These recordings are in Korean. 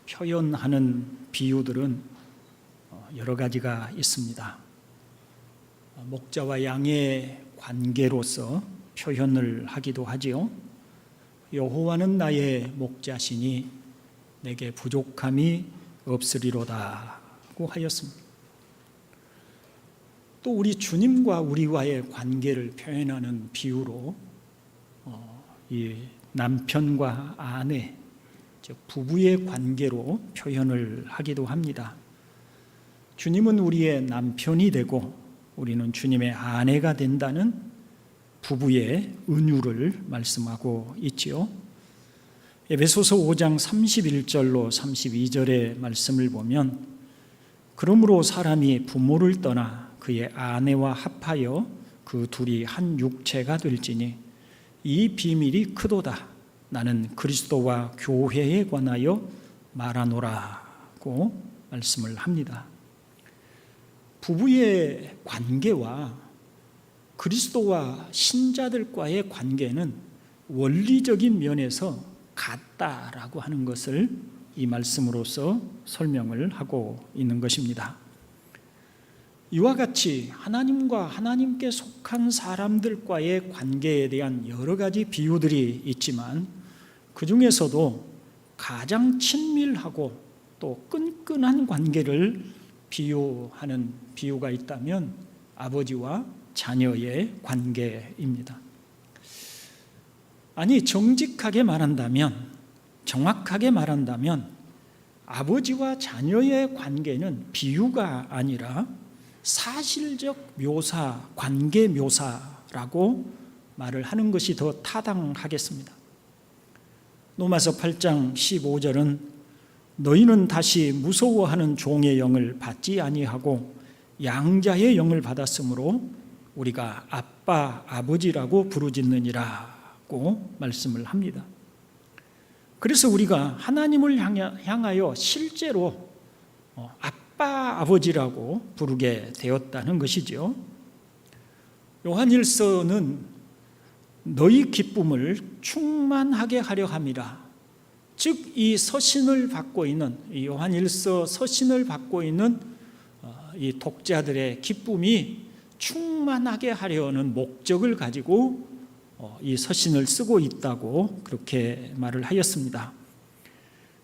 표현하는 비유들은 여러 가지가 있습니다. 목자와 양의 관계로서 표현을 하기도 하지요. 여호와는 나의 목자시니 내게 부족함이 없으리로다고 하였습니다. 또 우리 주님과 우리와의 관계를 표현하는 비유로 이 남편과 아내, 즉 부부의 관계로 표현을 하기도 합니다. 주님은 우리의 남편이 되고 우리는 주님의 아내가 된다는 부부의 은유를 말씀하고 있지요. 에베소서 5장 31절로 32절의 말씀을 보면, 그러므로 사람이 부모를 떠나 그의 아내와 합하여 그 둘이 한 육체가 될지니 이 비밀이 크도다. 나는 그리스도와 교회에 관하여 말하노라고 말씀을 합니다. 부부의 관계와 그리스도와 신자들과의 관계는 원리적인 면에서 같다라고 하는 것을 이 말씀으로서 설명을 하고 있는 것입니다. 이와 같이 하나님과 하나님께 속한 사람들과의 관계에 대한 여러 가지 비유들이 있지만, 그 중에서도 가장 친밀하고 또 끈끈한 관계를 비유하는 비유가 있다면 아버지와 자녀의 관계입니다. 아니, 정직하게 말한다면, 정확하게 말한다면 아버지와 자녀의 관계는 비유가 아니라 사실적 묘사, 관계 묘사라고 말을 하는 것이 더 타당하겠습니다. 로마서 8장 15절은 너희는 다시 무서워하는 종의 영을 받지 아니하고 양자의 영을 받았으므로 우리가 아빠, 아버지라고 부르짖느니라고 말씀을 합니다. 그래서 우리가 하나님을 향하여 실제로 아빠, 아버지라고 부르게 되었다는 것이죠. 요한일서는 너희 기쁨을 충만하게 하려 함이라. 즉 이 서신을 받고 있는, 이 요한일서 서신을 받고 있는 이 독자들의 기쁨이 충만하게 하려는 목적을 가지고 이 서신을 쓰고 있다고 그렇게 말을 하였습니다.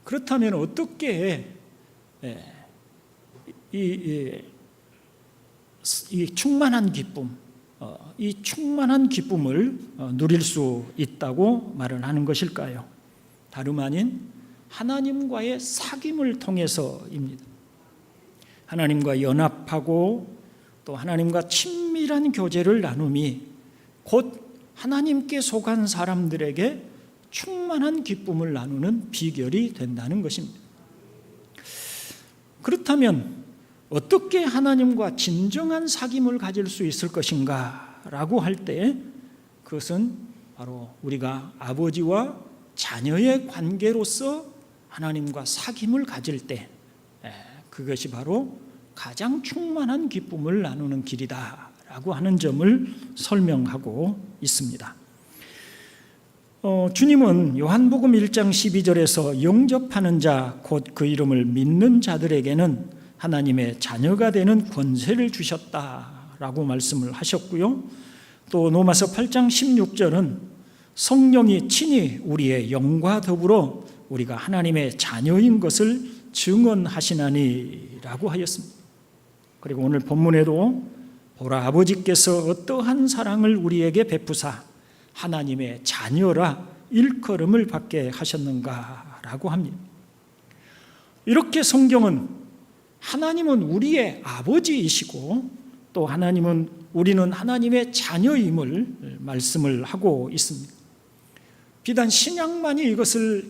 그렇다면 어떻게 이 충만한 기쁨, 이 충만한 기쁨을 누릴 수 있다고 말을 하는 것일까요? 다름 아닌 하나님과의 사귐을 통해서입니다. 하나님과 연합하고 또 하나님과 친밀한 교제를 나눔이 곧 하나님께 속한 사람들에게 충만한 기쁨을 나누는 비결이 된다는 것입니다. 그렇다면 어떻게 하나님과 진정한 사귐을 가질 수 있을 것인가 라고 할 때, 그것은 바로 우리가 아버지와 자녀의 관계로서 하나님과 사귐을 가질 때, 그것이 바로 가장 충만한 기쁨을 나누는 길이다라고 하는 점을 설명하고 있습니다. 주님은 요한복음 1장 12절에서 영접하는 자, 곧 그 이름을 믿는 자들에게는 하나님의 자녀가 되는 권세를 주셨다라고 말씀을 하셨고요. 또 로마서 8장 16절은 성령이 친히 우리의 영과 더불어 우리가 하나님의 자녀인 것을 증언하시나니라고 하였습니다. 그리고 오늘 본문에도 보라, 아버지께서 어떠한 사랑을 우리에게 베푸사 하나님의 자녀라 일컬음을 받게 하셨는가라고 합니다. 이렇게 성경은 하나님은 우리의 아버지이시고 또 우리는 하나님의 자녀임을 말씀을 하고 있습니다. 비단 신약만이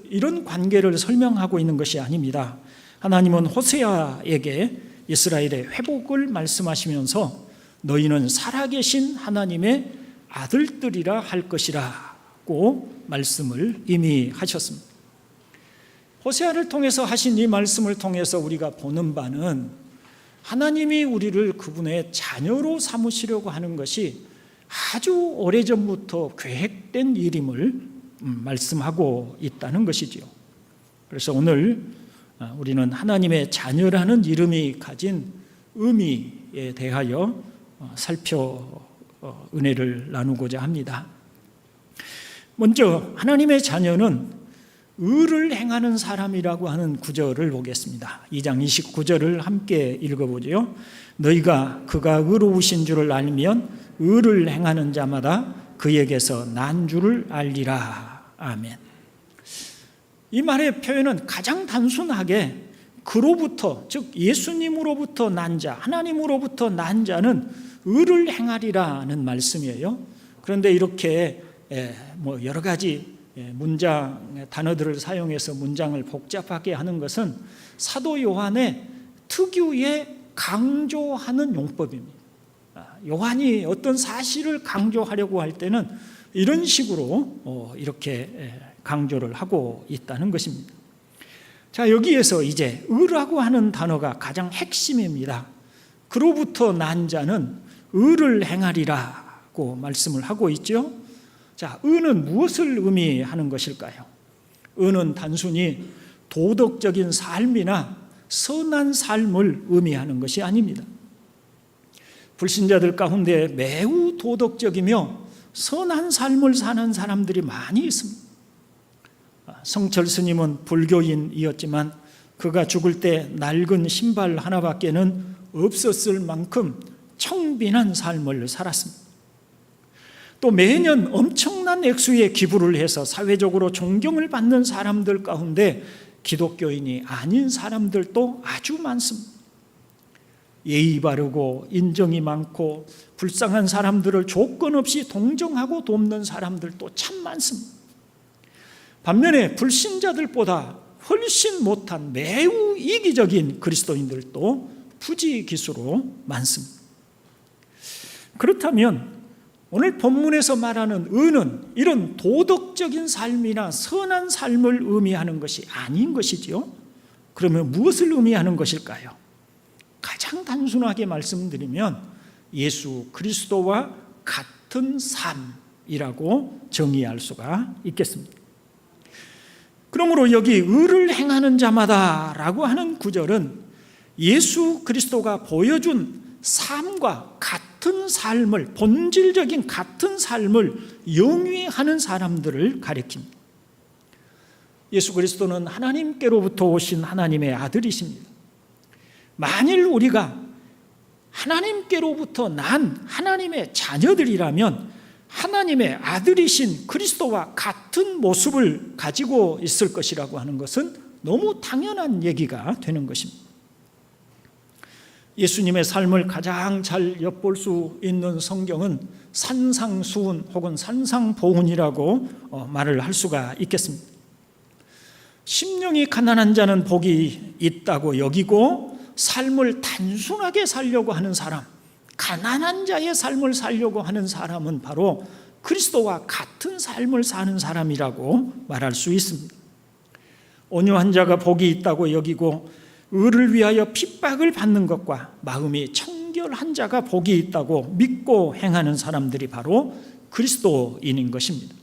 이런 관계를 설명하고 있는 것이 아닙니다. 하나님은 호세아에게 이스라엘의 회복을 말씀하시면서 너희는 살아계신 하나님의 아들들이라 할 것이라고 말씀을 이미 하셨습니다. 호세아를 통해서 하신 이 말씀을 통해서 우리가 보는 바는 하나님이 우리를 그분의 자녀로 삼으시려고 하는 것이 아주 오래전부터 계획된 일임을 말씀하고 있다는 것이지요. 그래서 오늘 우리는 하나님의 자녀라는 이름이 가진 의미에 대하여 은혜를 나누고자 합니다. 먼저 하나님의 자녀는 의를 행하는 사람이라고 하는 구절을 보겠습니다. 2장 29절을 함께 읽어보죠. 너희가 그가 의로우신 줄을 알면 의를 행하는 자마다 그에게서 난 줄을 알리라. 아멘. 이 말의 표현은 가장 단순하게 그로부터, 즉 예수님으로부터 난 자, 하나님으로부터 난 자는 의를 행하리라는 말씀이에요. 그런데 이렇게 여러 가지 문장, 단어들을 사용해서 문장을 복잡하게 하는 것은 사도 요한의 특유의 강조하는 용법입니다. 요한이 어떤 사실을 강조하려고 할 때는 이런 식으로 이렇게 강조를 하고 있다는 것입니다. 자, 여기에서 이제 의라고 하는 단어가 가장 핵심입니다. 그로부터 난 자는 의를 행하리라고 말씀을 하고 있죠. 자, 의는 무엇을 의미하는 것일까요? 의는 단순히 도덕적인 삶이나 선한 삶을 의미하는 것이 아닙니다. 불신자들 가운데 매우 도덕적이며 선한 삶을 사는 사람들이 많이 있습니다. 성철 스님은 불교인이었지만 그가 죽을 때 낡은 신발 하나밖에는 없었을 만큼 청빈한 삶을 살았습니다. 또 매년 엄청난 액수의 기부를 해서 사회적으로 존경을 받는 사람들 가운데 기독교인이 아닌 사람들도 아주 많습니다. 예의 바르고 인정이 많고 불쌍한 사람들을 조건 없이 동정하고 돕는 사람들도 참 많습니다. 반면에 불신자들보다 훨씬 못한 매우 이기적인 그리스도인들도 부지기수로 많습니다. 그렇다면 오늘 본문에서 말하는 의는 이런 도덕적인 삶이나 선한 삶을 의미하는 것이 아닌 것이지요. 그러면 무엇을 의미하는 것일까요? 단순하게 말씀드리면 예수 그리스도와 같은 삶이라고 정의할 수가 있겠습니다. 그러므로 여기 의를 행하는 자마다 라고 하는 구절은 예수 그리스도가 보여준 삶과 같은 삶을, 본질적인 같은 삶을 영위하는 사람들을 가리킵니다. 예수 그리스도는 하나님께로부터 오신 하나님의 아들이십니다. 만일 우리가 하나님께로부터 난 하나님의 자녀들이라면 하나님의 아들이신 그리스도와 같은 모습을 가지고 있을 것이라고 하는 것은 너무 당연한 얘기가 되는 것입니다. 예수님의 삶을 가장 잘 엿볼 수 있는 성경은 산상수훈 혹은 산상보훈이라고 말을 할 수가 있겠습니다. 심령이 가난한 자는 복이 있다고 여기고 삶을 단순하게 살려고 하는 사람, 가난한 자의 삶을 살려고 하는 사람은 바로 그리스도와 같은 삶을 사는 사람이라고 말할 수 있습니다. 온유한 자가 복이 있다고 여기고 의를 위하여 핍박을 받는 것과 마음이 청결한 자가 복이 있다고 믿고 행하는 사람들이 바로 그리스도인인 것입니다.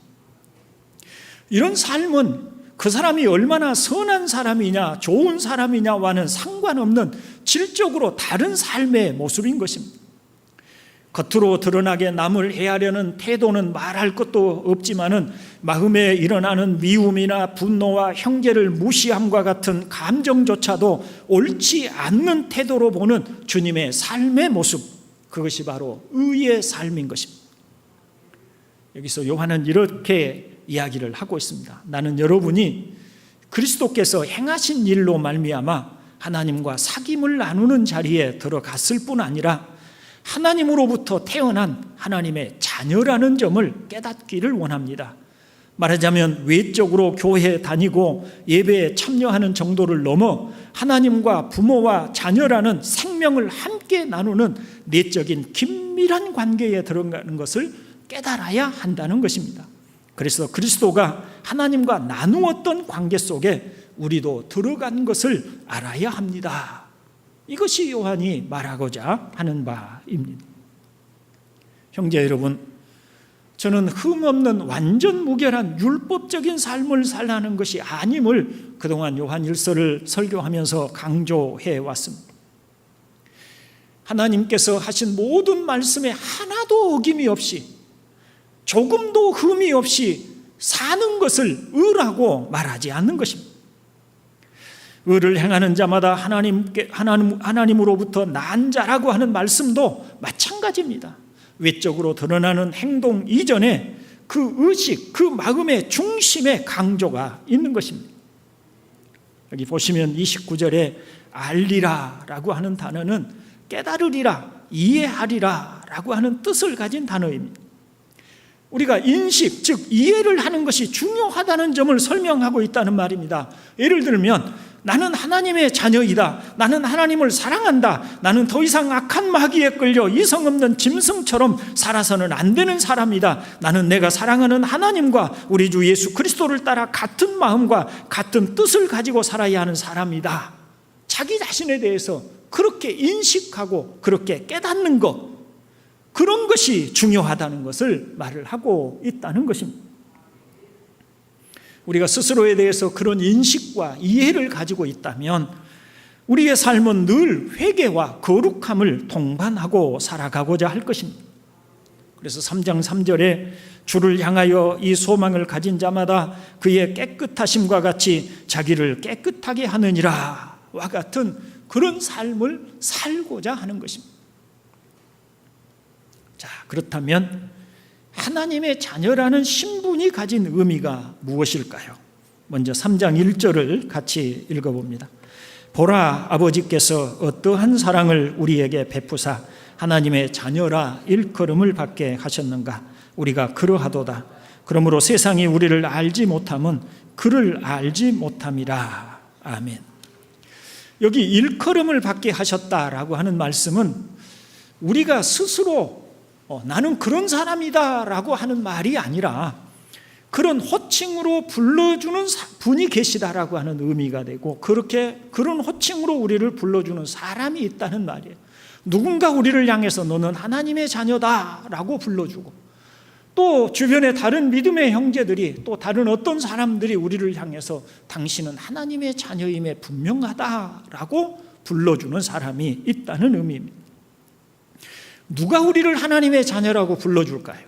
이런 삶은 그 사람이 얼마나 선한 사람이냐 좋은 사람이냐와는 상관없는 질적으로 다른 삶의 모습인 것입니다. 겉으로 드러나게 남을 해하려는 태도는 말할 것도 없지만은 마음에 일어나는 미움이나 분노와 형제를 무시함과 같은 감정조차도 옳지 않는 태도로 보는 주님의 삶의 모습, 그것이 바로 의의 삶인 것입니다. 여기서 요한은 이렇게 이야기를 하고 있습니다. 나는 여러분이 그리스도께서 행하신 일로 말미암아 하나님과 사귐을 나누는 자리에 들어갔을 뿐 아니라 하나님으로부터 태어난 하나님의 자녀라는 점을 깨닫기를 원합니다. 말하자면 외적으로 교회에 다니고 예배에 참여하는 정도를 넘어 하나님과 부모와 자녀라는 생명을 함께 나누는 내적인 긴밀한 관계에 들어가는 것을 깨달아야 한다는 것입니다. 그래서 그리스도가 하나님과 나누었던 관계 속에 우리도 들어간 것을 알아야 합니다. 이것이 요한이 말하고자 하는 바입니다. 형제 여러분, 저는 흠없는 완전 무결한 율법적인 삶을 살라는 것이 아님을 그동안 요한 1서를 설교하면서 강조해 왔습니다. 하나님께서 하신 모든 말씀에 하나도 어김이 없이, 조금도 흠이 없이 사는 것을 의라고 말하지 않는 것입니다. 의를 행하는 자마다 하나님으로부터 난 자라고 하는 말씀도 마찬가지입니다. 외적으로 드러나는 행동 이전에 그 의식, 그 마음의 중심에 강조가 있는 것입니다. 여기 보시면 29절에 알리라 라고 하는 단어는 깨달으리라, 이해하리라 라고 하는 뜻을 가진 단어입니다. 우리가 인식, 즉 이해를 하는 것이 중요하다는 점을 설명하고 있다는 말입니다. 예를 들면 나는 하나님의 자녀이다, 나는 하나님을 사랑한다, 나는 더 이상 악한 마귀에 끌려 이성 없는 짐승처럼 살아서는 안 되는 사람이다, 나는 내가 사랑하는 하나님과 우리 주 예수 그리스도를 따라 같은 마음과 같은 뜻을 가지고 살아야 하는 사람이다. 자기 자신에 대해서 그렇게 인식하고 그렇게 깨닫는 것, 그런 것이 중요하다는 것을 말을 하고 있다는 것입니다. 우리가 스스로에 대해서 그런 인식과 이해를 가지고 있다면 우리의 삶은 늘 회개와 거룩함을 동반하고 살아가고자 할 것입니다. 그래서 3장 3절에 주를 향하여 이 소망을 가진 자마다 그의 깨끗하심과 같이 자기를 깨끗하게 하느니라 와 같은 그런 삶을 살고자 하는 것입니다. 자, 그렇다면 하나님의 자녀라는 신분이 가진 의미가 무엇일까요? 먼저 3장 1절을 같이 읽어봅니다. 보라, 아버지께서 어떠한 사랑을 우리에게 베푸사 하나님의 자녀라 일컬음을 받게 하셨는가. 우리가 그러하도다. 그러므로 세상이 우리를 알지 못함은 그를 알지 못함이라. 아멘. 여기 일컬음을 받게 하셨다라고 하는 말씀은 우리가 스스로 나는 그런 사람이다 라고 하는 말이 아니라 그런 호칭으로 불러주는 분이 계시다라고 하는 의미가 되고, 그렇게 그런 호칭으로 우리를 불러주는 사람이 있다는 말이에요. 누군가 우리를 향해서 너는 하나님의 자녀다 라고 불러주고, 또 주변의 다른 믿음의 형제들이, 또 다른 어떤 사람들이 우리를 향해서 당신은 하나님의 자녀임에 분명하다라고 불러주는 사람이 있다는 의미입니다. 누가 우리를 하나님의 자녀라고 불러줄까요?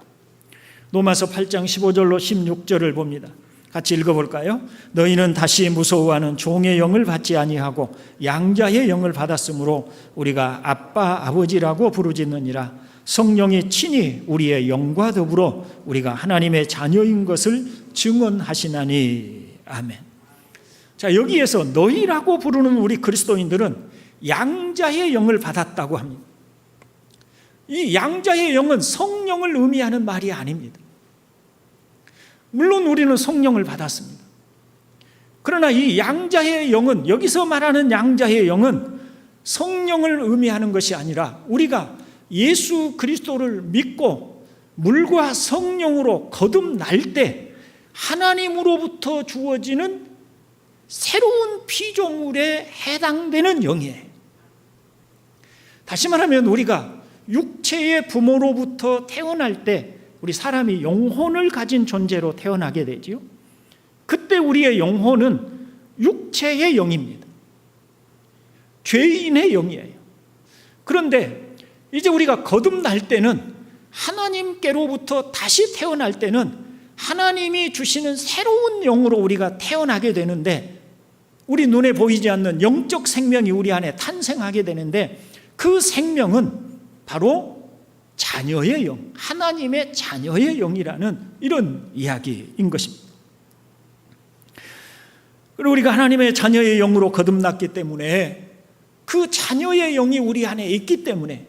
로마서 8장 15절로 16절을 봅니다. 같이 읽어볼까요? 너희는 다시 무서워하는 종의 영을 받지 아니하고 양자의 영을 받았으므로 우리가 아빠 아버지라고 부르짖느니라. 성령이 친히 우리의 영과 더불어 우리가 하나님의 자녀인 것을 증언하시나니. 아멘. 자, 여기에서 너희라고 부르는 우리 그리스도인들은 양자의 영을 받았다고 합니다. 이 양자의 영은 성령을 의미하는 말이 아닙니다. 물론 우리는 성령을 받았습니다. 그러나 이 양자의 영은, 여기서 말하는 양자의 영은 성령을 의미하는 것이 아니라 우리가 예수 그리스도를 믿고 물과 성령으로 거듭날 때 하나님으로부터 주어지는 새로운 피조물에 해당되는 영이에요. 다시 말하면 우리가 육체의 부모로부터 태어날 때 우리 사람이 영혼을 가진 존재로 태어나게 되지요. 그때 우리의 영혼은 육체의 영입니다. 죄인의 영이에요. 그런데 이제 우리가 거듭날 때는, 하나님께로부터 다시 태어날 때는 하나님이 주시는 새로운 영으로 우리가 태어나게 되는데, 우리 눈에 보이지 않는 영적 생명이 우리 안에 탄생하게 되는데, 그 생명은 바로 자녀의 영, 하나님의 자녀의 영이라는 이런 이야기인 것입니다. 그리고 우리가 하나님의 자녀의 영으로 거듭났기 때문에, 그 자녀의 영이 우리 안에 있기 때문에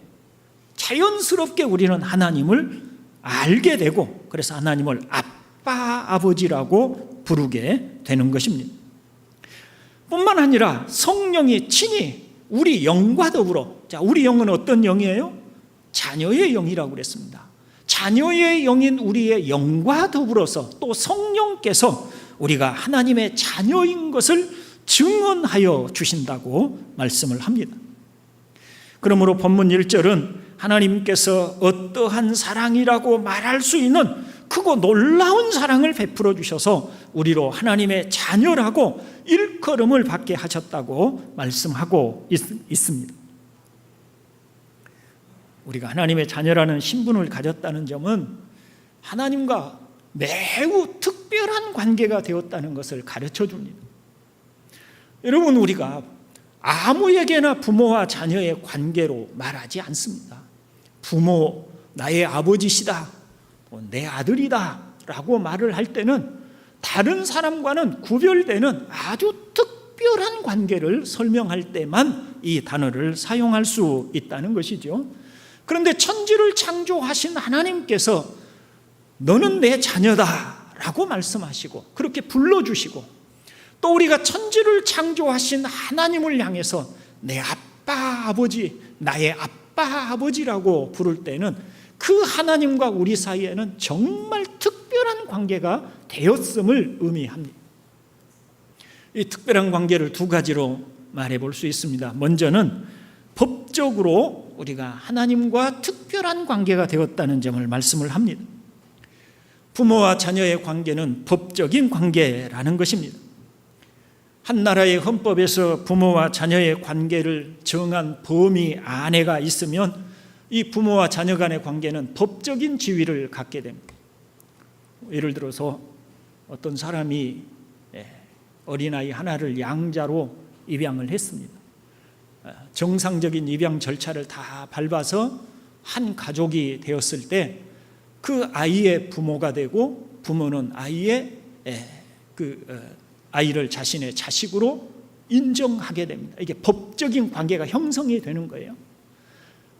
자연스럽게 우리는 하나님을 알게 되고, 그래서 하나님을 아빠, 아버지라고 부르게 되는 것입니다. 뿐만 아니라 성령이 친히 우리 영과 더불어, 자, 우리 영은 어떤 영이에요? 자녀의 영이라고 그랬습니다. 자녀의 영인 우리의 영과 더불어서 또 성령께서 우리가 하나님의 자녀인 것을 증언하여 주신다고 말씀을 합니다. 그러므로 본문 1절은 하나님께서 어떠한 사랑이라고 말할 수 있는 크고 놀라운 사랑을 베풀어 주셔서 우리로 하나님의 자녀라고 일컬음을 받게 하셨다고 말씀하고 있습니다. 우리가 하나님의 자녀라는 신분을 가졌다는 점은 하나님과 매우 특별한 관계가 되었다는 것을 가르쳐 줍니다. 여러분, 우리가 아무에게나 부모와 자녀의 관계로 말하지 않습니다. 부모, 나의 아버지시다, 내 아들이다 라고 말을 할 때는 다른 사람과는 구별되는 아주 특별한 관계를 설명할 때만 이 단어를 사용할 수 있다는 것이죠. 그런데 천지를 창조하신 하나님께서 너는 내 자녀다 라고 말씀하시고 그렇게 불러주시고, 또 우리가 천지를 창조하신 하나님을 향해서 내 아빠 아버지, 나의 아빠 아버지라고 부를 때는 그 하나님과 우리 사이에는 정말 특별한 관계가 되었음을 의미합니다. 이 특별한 관계를 두 가지로 말해 볼 수 있습니다. 먼저는 법적으로 우리가 하나님과 특별한 관계가 되었다는 점을 말씀을 합니다. 부모와 자녀의 관계는 법적인 관계라는 것입니다. 한 나라의 헌법에서 부모와 자녀의 관계를 정한 범위 안에가 있으면 이 부모와 자녀 간의 관계는 법적인 지위를 갖게 됩니다. 예를 들어서 어떤 사람이 어린아이 하나를 양자로 입양을 했습니다. 정상적인 입양 절차를 다 밟아서 한 가족이 되었을 때 그 아이의 부모가 되고, 부모는 아이의 아이를 자신의 자식으로 인정하게 됩니다. 이게 법적인 관계가 형성이 되는 거예요.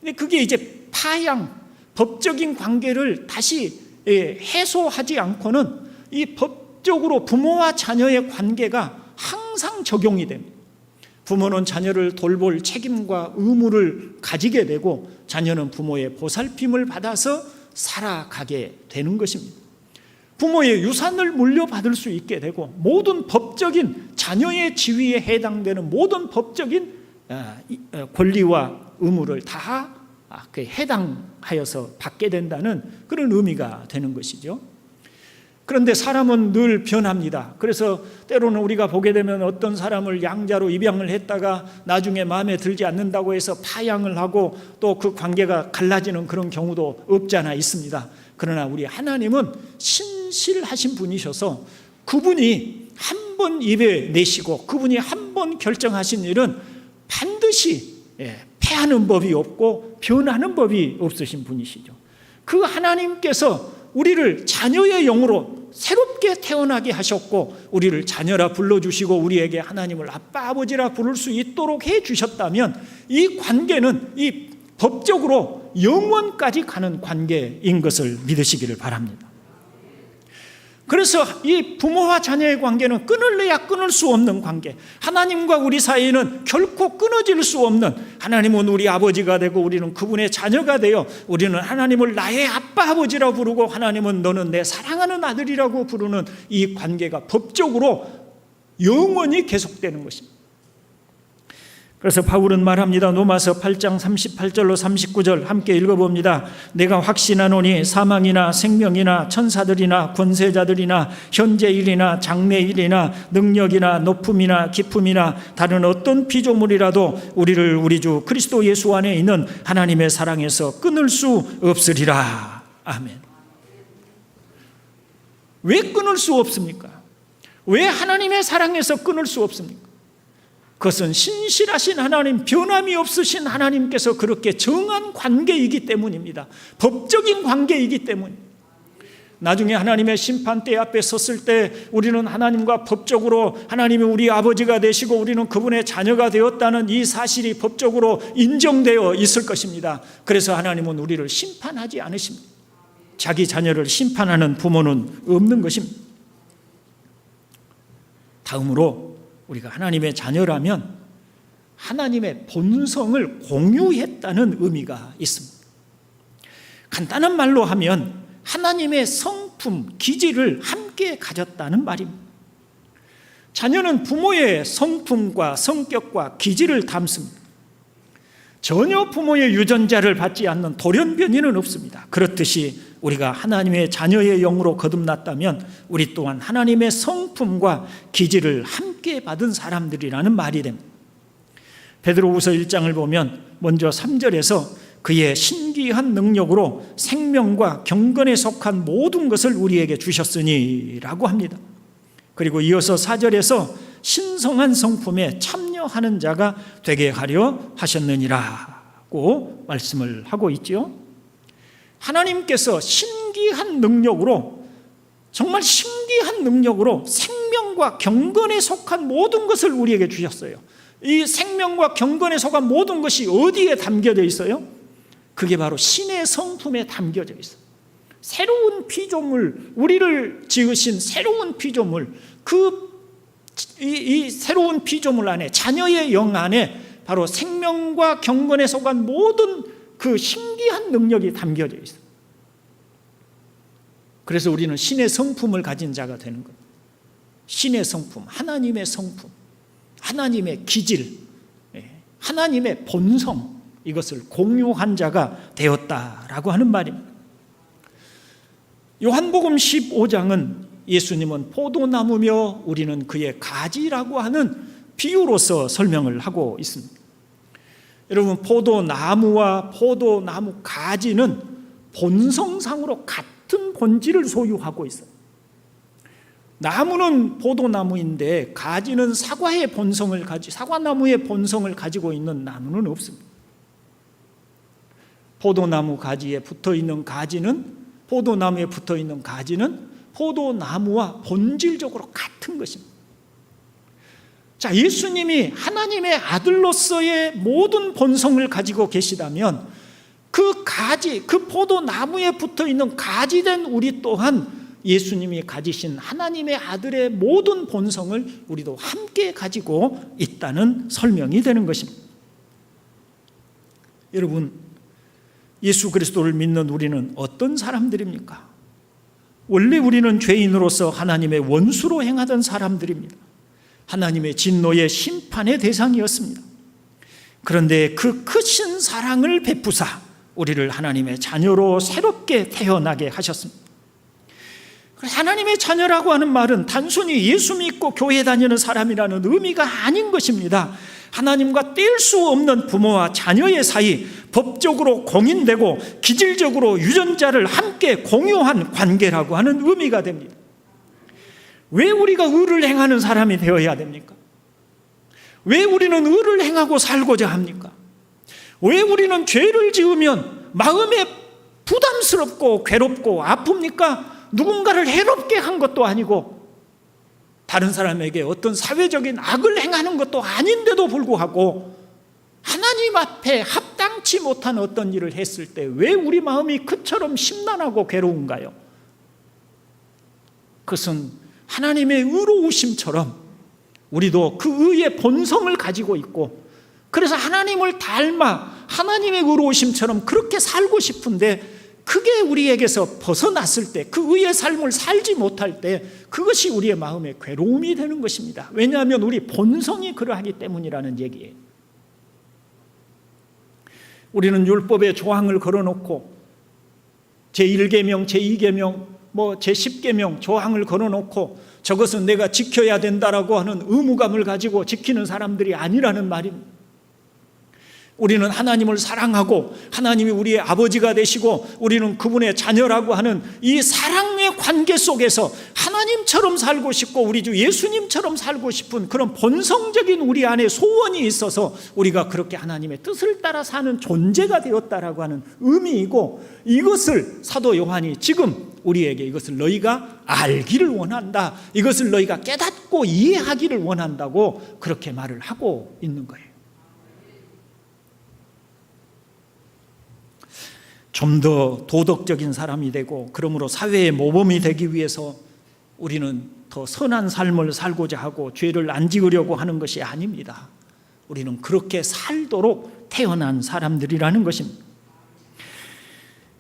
근데 그게 이제 파양, 법적인 관계를 다시 해소하지 않고는 이 법적으로 부모와 자녀의 관계가 항상 적용이 됩니다. 부모는 자녀를 돌볼 책임과 의무를 가지게 되고, 자녀는 부모의 보살핌을 받아서 살아가게 되는 것입니다. 부모의 유산을 물려받을 수 있게 되고, 모든 법적인 자녀의 지위에 해당되는 모든 법적인 권리와 의무를 다 해당하여서 받게 된다는 그런 의미가 되는 것이죠. 그런데 사람은 늘 변합니다. 그래서 때로는 우리가 보게 되면 어떤 사람을 양자로 입양을 했다가 나중에 마음에 들지 않는다고 해서 파양을 하고 또 그 관계가 갈라지는 그런 경우도 없지 않아 있습니다. 그러나 우리 하나님은 신실하신 분이셔서 그분이 한 번 입에 내시고 그분이 한 번 결정하신 일은 반드시 패하는 법이 없고 변하는 법이 없으신 분이시죠. 그 하나님께서 우리를 자녀의 영으로 새롭게 태어나게 하셨고, 우리를 자녀라 불러주시고 우리에게 하나님을 아빠 아버지라 부를 수 있도록 해주셨다면 이 관계는 이 법적으로 영원까지 가는 관계인 것을 믿으시기를 바랍니다. 그래서 이 부모와 자녀의 관계는 끊을래야 끊을 수 없는 관계, 하나님과 우리 사이에는 결코 끊어질 수 없는, 하나님은 우리 아버지가 되고 우리는 그분의 자녀가 되어 우리는 하나님을 나의 아빠 아버지라고 부르고 하나님은 너는 내 사랑하는 아들이라고 부르는 이 관계가 법적으로 영원히 계속되는 것입니다. 그래서 바울은 말합니다. 로마서 8장 38절로 39절 함께 읽어봅니다. 내가 확신하노니 사망이나 생명이나 천사들이나 권세자들이나 현재일이나 장래일이나 능력이나 높음이나 깊음이나 다른 어떤 피조물이라도 우리를 우리 주 그리스도 예수 안에 있는 하나님의 사랑에서 끊을 수 없으리라. 아멘. 왜 끊을 수 없습니까? 왜 하나님의 사랑에서 끊을 수 없습니까? 그것은 신실하신 하나님, 변함이 없으신 하나님께서 그렇게 정한 관계이기 때문입니다. 법적인 관계이기 때문입니다. 나중에 하나님의 심판대 앞에 섰을 때 우리는 하나님과 법적으로 하나님이 우리 아버지가 되시고 우리는 그분의 자녀가 되었다는 이 사실이 법적으로 인정되어 있을 것입니다. 그래서 하나님은 우리를 심판하지 않으십니다. 자기 자녀를 심판하는 부모는 없는 것입니다. 다음으로 우리가 하나님의 자녀라면 하나님의 본성을 공유했다는 의미가 있습니다. 간단한 말로 하면 하나님의 성품, 기질을 함께 가졌다는 말입니다. 자녀는 부모의 성품과 성격과 기질을 담습니다. 전혀 부모의 유전자를 받지 않는 돌연변이는 없습니다. 그렇듯이 우리가 하나님의 자녀의 영으로 거듭났다면 우리 또한 하나님의 성품과 기질을 함께 받은 사람들이라는 말이 됩니다. 베드로후서 1장을 보면 먼저 3절에서 그의 신기한 능력으로 생명과 경건에 속한 모든 것을 우리에게 주셨으니 라고 합니다. 그리고 이어서 4절에서 신성한 성품에 참여하는 자가 되게 하려 하셨느니라고 말씀을 하고 있죠. 하나님께서 신기한 능력으로, 정말 신기한 능력으로 생명과 경건에 속한 모든 것을 우리에게 주셨어요. 이 생명과 경건에 속한 모든 것이 어디에 담겨져 있어요? 그게 바로 신의 성품에 담겨져 있어요. 새로운 피조물, 우리를 지으신 새로운 피조물, 이 새로운 피조물 안에, 자녀의 영 안에 바로 생명과 경건에 속한 모든 그 신기한 능력이 담겨져 있어요. 그래서 우리는 신의 성품을 가진 자가 되는 거예요. 신의 성품, 하나님의 성품, 하나님의 기질, 하나님의 본성, 이것을 공유한 자가 되었다라고 하는 말입니다. 요한복음 15장은 예수님은 포도나무며 우리는 그의 가지라고 하는 비유로서 설명을 하고 있습니다. 여러분, 포도나무와 포도나무 가지는 본성상으로 같은 본질을 소유하고 있어요. 나무는 포도나무인데 가지는 사과나무의 본성을 가지고 있는 나무는 없습니다. 포도나무 가지에 붙어있는 가지는, 포도나무에 붙어있는 가지는 포도나무와 본질적으로 같은 것입니다. 자, 예수님이 하나님의 아들로서의 모든 본성을 가지고 계시다면 그 가지, 그 포도나무에 붙어있는 가지된 우리 또한 예수님이 가지신 하나님의 아들의 모든 본성을 우리도 함께 가지고 있다는 설명이 되는 것입니다. 여러분, 예수 그리스도를 믿는 우리는 어떤 사람들입니까? 원래 우리는 죄인으로서 하나님의 원수로 행하던 사람들입니다. 하나님의 진노의 심판의 대상이었습니다. 그런데 그 크신 사랑을 베푸사 우리를 하나님의 자녀로 새롭게 태어나게 하셨습니다. 하나님의 자녀라고 하는 말은 단순히 예수 믿고 교회 다니는 사람이라는 의미가 아닌 것입니다. 하나님과 뗄 수 없는 부모와 자녀의 사이, 법적으로 공인되고 기질적으로 유전자를 함께 공유한 관계라고 하는 의미가 됩니다. 왜 우리가 의를 행하는 사람이 되어야 됩니까? 왜 우리는 의를 행하고 살고자 합니까? 왜 우리는 죄를 지으면 마음에 부담스럽고 괴롭고 아픕니까? 누군가를 해롭게 한 것도 아니고 다른 사람에게 어떤 사회적인 악을 행하는 것도 아닌데도 불구하고 하나님 앞에 합당치 못한 어떤 일을 했을 때 왜 우리 마음이 그처럼 심란하고 괴로운가요? 그것은 하나님의 의로우심처럼 우리도 그 의의 본성을 가지고 있고, 그래서 하나님을 닮아 하나님의 의로우심처럼 그렇게 살고 싶은데 그게 우리에게서 벗어났을 때, 그 의의 삶을 살지 못할 때 그것이 우리의 마음에 괴로움이 되는 것입니다. 왜냐하면 우리 본성이 그러하기 때문이라는 얘기예요. 우리는 율법의 조항을 걸어놓고 제1계명, 제2계명, 제10계명 조항을 걸어놓고 저것은 내가 지켜야 된다라고 하는 의무감을 가지고 지키는 사람들이 아니라는 말입니다. 우리는 하나님을 사랑하고 하나님이 우리의 아버지가 되시고 우리는 그분의 자녀라고 하는 이 사랑의 관계 속에서 하나님처럼 살고 싶고 우리 주 예수님처럼 살고 싶은 그런 본성적인 우리 안에 소원이 있어서 우리가 그렇게 하나님의 뜻을 따라 사는 존재가 되었다라고 하는 의미이고, 이것을 사도 요한이 지금 우리에게 이것을 너희가 알기를 원한다, 이것을 너희가 깨닫고 이해하기를 원한다고 그렇게 말을 하고 있는 거예요. 좀 더 도덕적인 사람이 되고 그러므로 사회의 모범이 되기 위해서 우리는 더 선한 삶을 살고자 하고 죄를 안 지으려고 하는 것이 아닙니다. 우리는 그렇게 살도록 태어난 사람들이라는 것입니다.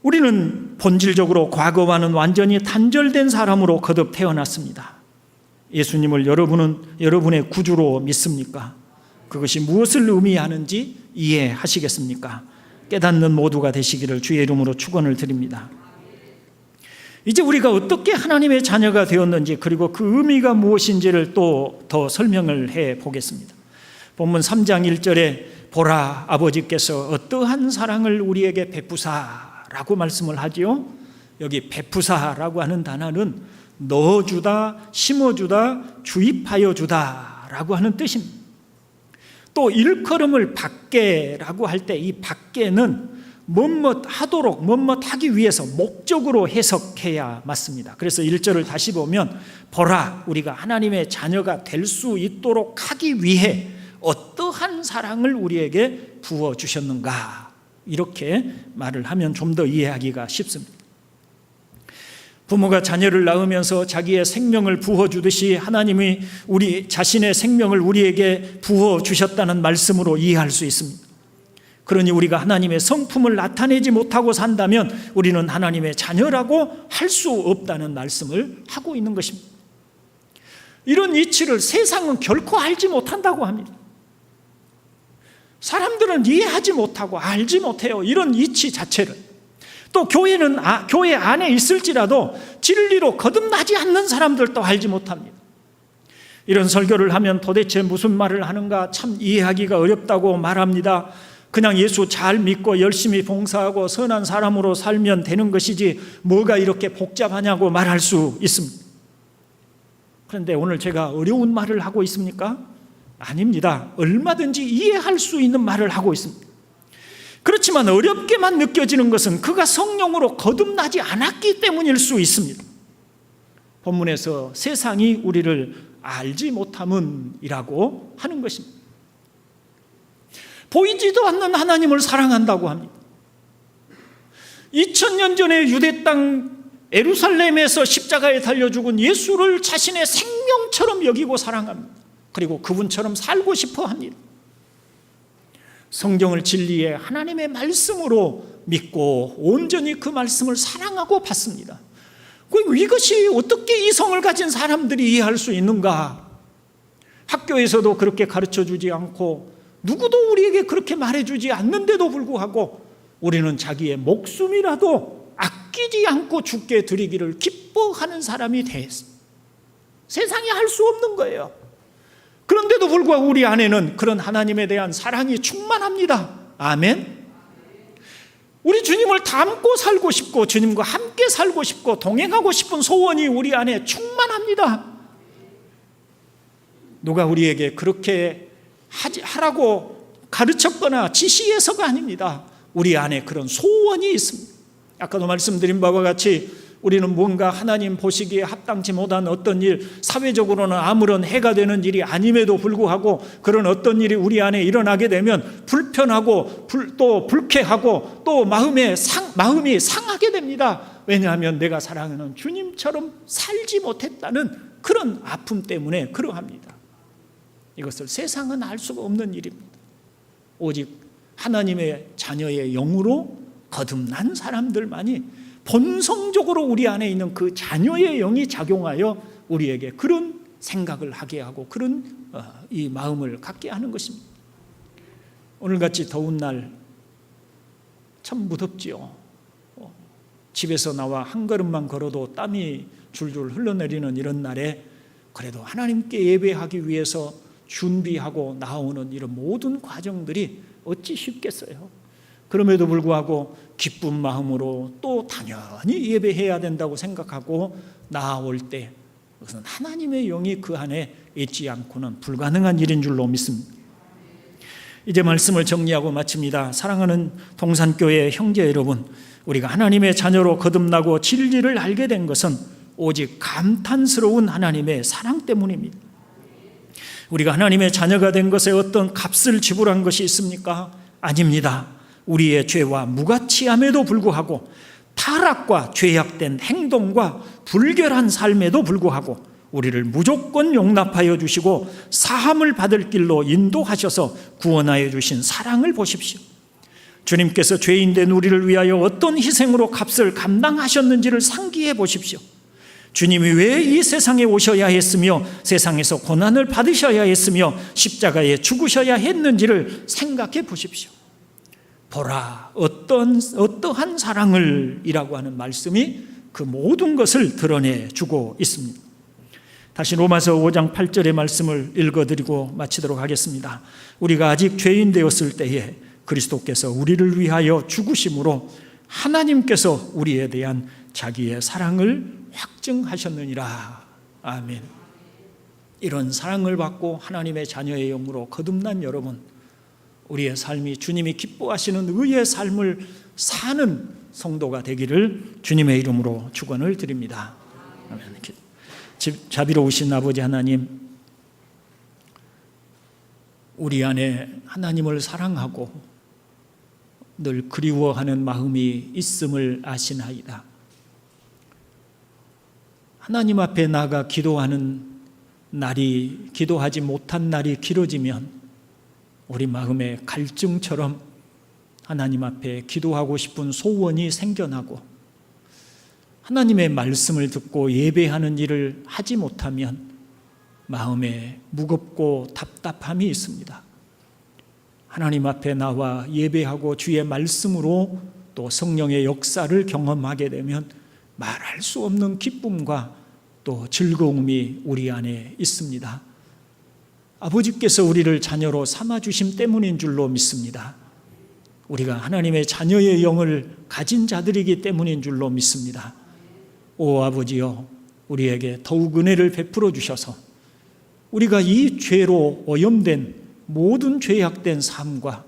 우리는 본질적으로 과거와는 완전히 단절된 사람으로 거듭 태어났습니다. 예수님을 여러분의 구주로 믿습니까? 그것이 무엇을 의미하는지 이해하시겠습니까? 깨닫는 모두가 되시기를 주의 이름으로 축원을 드립니다. 이제 우리가 어떻게 하나님의 자녀가 되었는지, 그리고 그 의미가 무엇인지를 또 더 설명을 해 보겠습니다. 본문 3장 1절에 보라, 아버지께서 어떠한 사랑을 우리에게 베푸사라고 말씀을 하지요. 여기 베푸사라고 하는 단어는 넣어주다, 심어주다, 주입하여 주다라고 하는 뜻입니다. 또 일컬음을 밖에라고 할 때 이 밖에는 뭐뭐 하도록, 뭐뭐 하기 위해서 목적으로 해석해야 맞습니다. 그래서 1절을 다시 보면 보라, 우리가 하나님의 자녀가 될 수 있도록 하기 위해 어떠한 사랑을 우리에게 부어주셨는가, 이렇게 말을 하면 좀 더 이해하기가 쉽습니다. 부모가 자녀를 낳으면서 자기의 생명을 부어주듯이 하나님이 우리 자신의 생명을 우리에게 부어주셨다는 말씀으로 이해할 수 있습니다. 그러니 우리가 하나님의 성품을 나타내지 못하고 산다면 우리는 하나님의 자녀라고 할 수 없다는 말씀을 하고 있는 것입니다. 이런 이치를 세상은 결코 알지 못한다고 합니다. 사람들은 이해하지 못하고 알지 못해요, 이런 이치 자체를. 또 교회 안에 있을지라도 진리로 거듭나지 않는 사람들도 알지 못합니다. 이런 설교를 하면 도대체 무슨 말을 하는가 참 이해하기가 어렵다고 말합니다. 그냥 예수 잘 믿고 열심히 봉사하고 선한 사람으로 살면 되는 것이지 뭐가 이렇게 복잡하냐고 말할 수 있습니다. 그런데 오늘 제가 어려운 말을 하고 있습니까? 아닙니다. 얼마든지 이해할 수 있는 말을 하고 있습니다. 그렇지만 어렵게만 느껴지는 것은 그가 성령으로 거듭나지 않았기 때문일 수 있습니다. 본문에서 세상이 우리를 알지 못함은이라고 하는 것입니다. 보이지도 않는 하나님을 사랑한다고 합니다. 2000년 전에 유대 땅 예루살렘에서 십자가에 달려 죽은 예수를 자신의 생명처럼 여기고 사랑합니다. 그리고 그분처럼 살고 싶어 합니다. 성경을 진리의 하나님의 말씀으로 믿고 온전히 그 말씀을 사랑하고 받습니다. 이것이 어떻게 이성을 가진 사람들이 이해할 수 있는가? 학교에서도 그렇게 가르쳐주지 않고 누구도 우리에게 그렇게 말해주지 않는데도 불구하고 우리는 자기의 목숨이라도 아끼지 않고 주께 드리기를 기뻐하는 사람이 됐어요. 세상이 할 수 없는 거예요. 그런데도 불구하고 우리 안에는 그런 하나님에 대한 사랑이 충만합니다. 아멘. 우리 주님을 닮고 살고 싶고 주님과 함께 살고 싶고 동행하고 싶은 소원이 우리 안에 충만합니다. 누가 우리에게 그렇게 하라고 가르쳤거나 지시해서가 아닙니다. 우리 안에 그런 소원이 있습니다. 아까도 말씀드린 바와 같이 우리는 뭔가 하나님 보시기에 합당치 못한 어떤 일, 사회적으로는 아무런 해가 되는 일이 아님에도 불구하고 그런 어떤 일이 우리 안에 일어나게 되면 불편하고 또 불쾌하고 또 마음이 상하게 됩니다. 왜냐하면 내가 사랑하는 주님처럼 살지 못했다는 그런 아픔 때문에 그러합니다. 이것을 세상은 알 수가 없는 일입니다. 오직 하나님의 자녀의 영으로 거듭난 사람들만이 본성적으로 우리 안에 있는 그 자녀의 영이 작용하여 우리에게 그런 생각을 하게 하고 그런 이 마음을 갖게 하는 것입니다. 오늘같이 더운 날 참 무덥지요. 집에서 나와 한 걸음만 걸어도 땀이 줄줄 흘러내리는 이런 날에 그래도 하나님께 예배하기 위해서 준비하고 나오는 이런 모든 과정들이 어찌 쉽겠어요. 그럼에도 불구하고 기쁜 마음으로 또 당연히 예배해야 된다고 생각하고 나아올 때 그것은 하나님의 영이 그 안에 있지 않고는 불가능한 일인 줄로 믿습니다. 이제 말씀을 정리하고 마칩니다. 사랑하는 동산교회 형제 여러분, 우리가 하나님의 자녀로 거듭나고 진리를 알게 된 것은 오직 감탄스러운 하나님의 사랑 때문입니다. 우리가 하나님의 자녀가 된 것에 어떤 값을 지불한 것이 있습니까? 아닙니다. 우리의 죄와 무가치함에도 불구하고 타락과 죄악된 행동과 불결한 삶에도 불구하고 우리를 무조건 용납하여 주시고 사함을 받을 길로 인도하셔서 구원하여 주신 사랑을 보십시오. 주님께서 죄인된 우리를 위하여 어떤 희생으로 값을 감당하셨는지를 상기해 보십시오. 주님이 왜 이 세상에 오셔야 했으며 세상에서 고난을 받으셔야 했으며 십자가에 죽으셔야 했는지를 생각해 보십시오. 보라, 어떠한 사랑을 이라고 하는 말씀이 그 모든 것을 드러내주고 있습니다. 다시 로마서 5장 8절의 말씀을 읽어드리고 마치도록 하겠습니다. 우리가 아직 죄인 되었을 때에 그리스도께서 우리를 위하여 죽으심으로 하나님께서 우리에 대한 자기의 사랑을 확증하셨느니라. 아멘. 이런 사랑을 받고 하나님의 자녀의 영으로 거듭난 여러분, 우리의 삶이 주님이 기뻐하시는 의의 삶을 사는 성도가 되기를 주님의 이름으로 축원을 드립니다. 아멘. 자비로우신 아버지 하나님, 우리 안에 하나님을 사랑하고 늘 그리워하는 마음이 있음을 아시나이다. 하나님 앞에 나가 기도하지 못한 날이 길어지면 우리 마음에 갈증처럼 하나님 앞에 기도하고 싶은 소원이 생겨나고, 하나님의 말씀을 듣고 예배하는 일을 하지 못하면 마음에 무겁고 답답함이 있습니다. 하나님 앞에 나와 예배하고 주의 말씀으로 또 성령의 역사를 경험하게 되면 말할 수 없는 기쁨과 또 즐거움이 우리 안에 있습니다. 아버지께서 우리를 자녀로 삼아주심 때문인 줄로 믿습니다. 우리가 하나님의 자녀의 영을 가진 자들이기 때문인 줄로 믿습니다. 오 아버지여, 우리에게 더욱 은혜를 베풀어 주셔서 우리가 이 죄로 오염된 모든 죄악된 삶과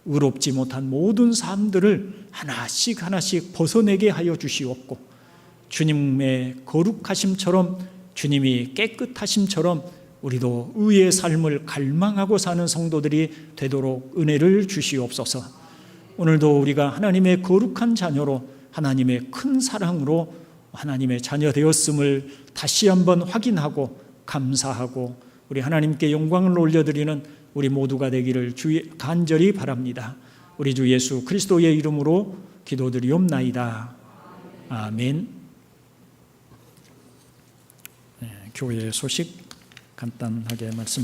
의롭지 못한 모든 삶들을 하나씩 하나씩 벗어내게 하여 주시옵고, 주님의 거룩하심처럼, 주님이 깨끗하심처럼 우리도 의의 삶을 갈망하고 사는 성도들이 되도록 은혜를 주시옵소서. 오늘도 우리가 하나님의 거룩한 자녀로, 하나님의 큰 사랑으로 하나님의 자녀 되었음을 다시 한번 확인하고 감사하고 우리 하나님께 영광을 올려드리는 우리 모두가 되기를 간절히 바랍니다. 우리 주 예수 그리스도의 이름으로 기도드리옵나이다. 아멘. 교회 소식 간단하게 말씀